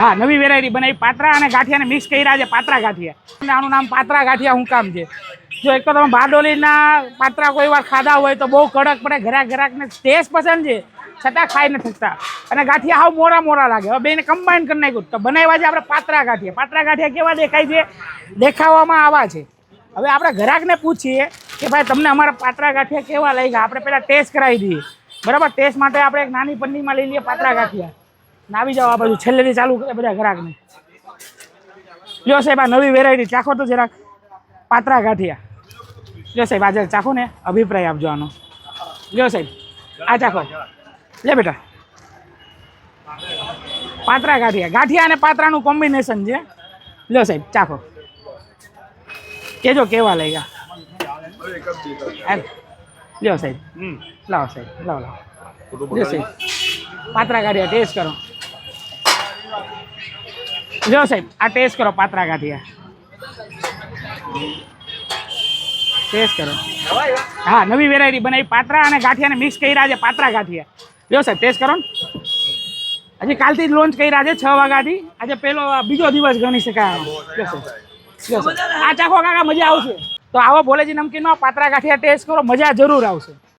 હા, નવી વેરાયટી બનાવી પાત્રા અને ગાંઠિયાને મિક્સ કર્યા છે, પાત્રા ગાંઠિયા. આનું નામ પાત્રા ગાંઠિયા શું કામ છે? જો એક તો તમે બારડોલીના પાત્રા કોઈ વાર ખાધા હોય તો બહુ કડક પડે, ઘરાકને ટેસ્ટ પસંદ છે છતાં ખાઈ નથી શકતા, અને ગાંઠિયા હાવ મોરા મોરા લાગે. હવે બેને કમ્બાઈન કરી નાખ્યું તો બનાવ્યા છે આપણે પાત્રા ગાંઠિયા. પાત્રા ગાંઠિયા કેવા દેખાય છે? દેખાવામાં આવા છે. હવે આપણે ઘરાકને પૂછીએ કે ભાઈ તમને અમારા પાત્રા ગાંઠિયા કેવા લાગ્યા. આપણે પહેલાં ટેસ્ટ કરાવી દઈએ, બરાબર? ટેસ્ટ માટે આપણે એક નાની પન્નીમાં લઈ લઈએ પાત્રા ગાંઠિયા. આવી જાઓ આ બાજુ, છેલ્લેથી ચાલુ કરે બધા ઘરાકને. લ્યો સાહેબ, આ નવી વેરાયટી ચાખો તો જરાક પાત્રા ગાંઠિયા. લ્યો સાહેબ, આજે ચાખો ને, અભિપ્રાય આપજો આનો. લ્યો સાહેબ, આ ચાખો. લે બેટા, પાત્રા ગાંઠિયા. ગાંઠિયા અને પાત્રાનું કોમ્બિનેશન છે. લ્યો સાહેબ, ચાખો, કેજો કેવા લાગ્યા. લ્યો સાહેબ, લાવો સાહેબ, લાવો લાવો. લ્યો સાહેબ, પાત્રા ગાંઠિયા ટેસ્ટ કરો. લ્યો સાહેબ, આ ટેસ્ટ કરો પાત્રા ગાંઠિયા. ટેસ્ટ કરો. હા, નવી વેરાયટી બનાવી પાત્રા અને ગાંઠિયાને મિક્સ કર્યા છે, પાત્રા ગાંઠિયા. લ્યો સાહેબ, ટેસ્ટ કરો ને. હજી કાલથી જ લોન્ચ કર્યા છે 6 વાગ્યાથી. આજે બીજો દિવસ ગણી શકાય. આ ચાખો કાકા, મજા આવશે. તો આવો ભોલેજી નમકીનનો પાત્રા ગાંઠિયા ટેસ્ટ કરો, મજા જરૂર આવશે.